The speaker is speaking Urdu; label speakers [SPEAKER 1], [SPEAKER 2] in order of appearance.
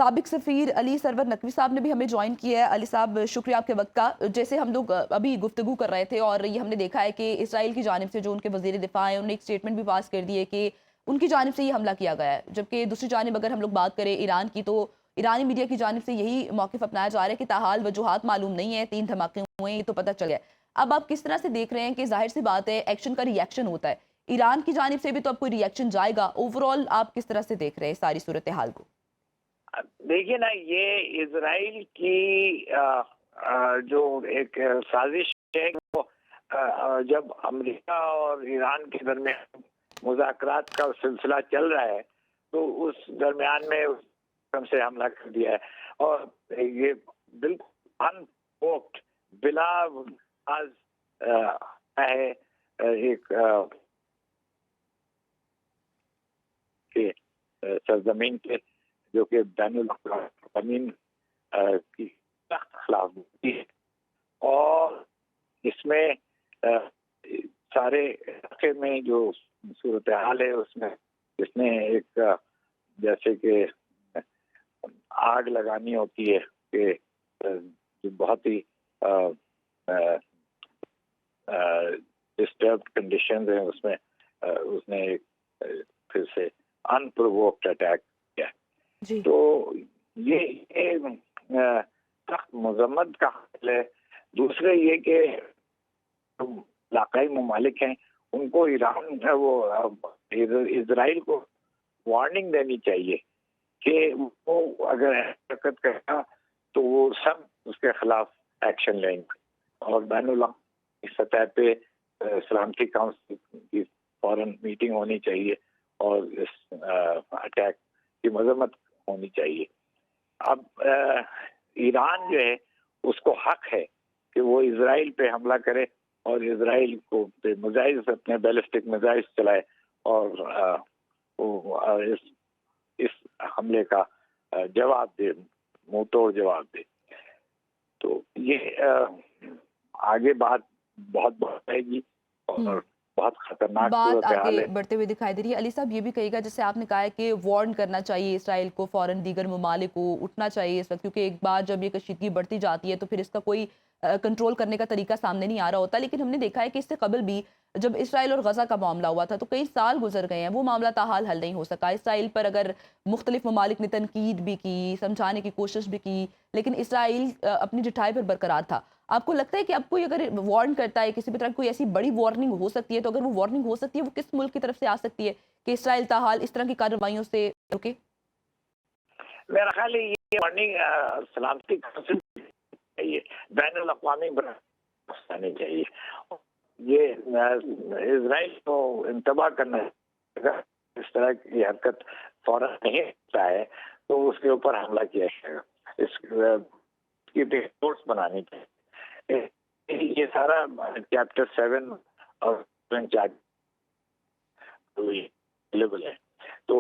[SPEAKER 1] سابق سفیر علی سرور نقوی صاحب نے بھی ہمیں جوائن کیا ہے۔ علی صاحب شکریہ آپ کے وقت کا۔ جیسے ہم لوگ ابھی گفتگو کر رہے تھے اور یہ ہم نے دیکھا ہے کہ اسرائیل کی جانب سے جو ان کے وزیر دفاع ہیں انہوں نے ایک سٹیٹمنٹ بھی پاس کر دی ہے کہ ان کی جانب سے یہ حملہ کیا گیا ہے، جبکہ دوسری جانب اگر ہم لوگ بات کریں ایران کی تو ایرانی میڈیا کی جانب سے یہی موقف اپنایا جا رہا ہے کہ تاحال وجوہات معلوم نہیں ہے، 3 دھماکے ہوئے ہیں یہ تو پتہ چل گیا ہے۔ اب آپ کس طرح سے دیکھ رہے ہیں کہ ظاہر سی بات ہے ایکشن کا ری ایکشن ہوتا ہے، ایران کی جانب سے بھی تو اب کوئی ری ایکشن جائے گا، اوورآل آپ کس طرح سے دیکھ رہے ہیں ساری صورتحال کو؟
[SPEAKER 2] دیکھیے نا، یہ اسرائیل کی جو ایک سازش ہے، وہ جب امریکہ اور ایران کے درمیان مذاکرات کا سلسلہ چل رہا ہے تو اس درمیان میں سے حملہ کر دیا ہے، اور یہ بالکل ان پرووکڈ بلا ہے ایک سرزمین کے جو کہ بین الاقوامی قوانین کی سخت خلاف ورزی ہے، اور اس میں سارے علاقے میں جو صورتحال ہے اس نے ایک جیسے کہ آگ لگانی ہوتی ہے کہ جو بہت ہی ڈسٹربڈ کنڈیشنز ہیں اس نے ایک پھر سے ان پرووکڈ اٹیک کیا۔
[SPEAKER 1] جی
[SPEAKER 2] تو یہ سخت مذمت کا حال ہے۔ دوسرے یہ کہ علاقائی ممالک ہیں، ان کو اسرائیل کو وارننگ دینی چاہیے کہ وہ اگر حرکت کرے گا تو وہ سب اس کے خلاف ایکشن لیں گے، اور بین الاقوامی سطح پہ سلامتی کونسل کی فوراً میٹنگ ہونی چاہیے اور اس اٹیک کی مذمت ہونی چاہیے۔ اب ایران جو ہے اس کو حق ہے کہ وہ اسرائیل پہ حملہ کرے اور اسرائیل کو میزائلز، اپنے بیلسٹک میزائلز چلائے اور اس حملے کا جواب دے، منہ توڑ جواب دے۔ تو یہ آگے بات بہت رہے گی اور بہت خطرناک
[SPEAKER 1] بات
[SPEAKER 2] صورتحال
[SPEAKER 1] آگے
[SPEAKER 2] ہے۔
[SPEAKER 1] بڑھتے ہوئے دکھائی دے رہی ہے۔ علی صاحب یہ بھی کہے گا، جیسے آپ نے کہا ہے کہ وارن کرنا چاہیے اسرائیل کو، فوراً دیگر ممالک کو اٹھنا چاہیے اس وقت، کیونکہ ایک بار جب یہ کشیدگی بڑھتی جاتی ہے تو پھر اس کا کوئی کنٹرول کرنے کا طریقہ سامنے نہیں آ رہا ہوتا۔ لیکن ہم نے دیکھا ہے کہ اس سے قبل بھی جب اسرائیل اور غزہ کا معاملہ ہوا تھا تو کئی سال گزر گئے ہیں، وہ معاملہ تاحال حل نہیں ہو سکا۔ اسرائیل پر اگر مختلف ممالک نے تنقید بھی کی، سمجھانے کی کوشش بھی کی، لیکن اسرائیل اپنی ڈٹائی پر برقرار تھا۔ آپ کو لگتا ہے کہ اب کوئی اگر وارن کرتا ہے کسی بھی طرح کوئی ایسی بڑی وارننگ ہو سکتی ہے، تو اگر وہ وارننگ ہو سکتی ہے وہ کس ملک کی طرف سے آ سکتی ہے کہ اسرائیل تاحال اس طرح کی کارروائیوں سے رکے؟
[SPEAKER 2] میرا خیال ہے یہ وارننگ سلامتی کونسل چاہیے، بین الاقوامی آنی چاہیے۔ یہ اسرائیل کو انتباہ کرنا ہے، اس طرح کی حرکت فوراً نہیں ہوتا ہے تو اس کے اوپر حملہ کیا جائے گا، اس کی رپورٹس بنانی چاہیے۔ یہ سارا چیپٹر 7 اور اویلیبل ہے، تو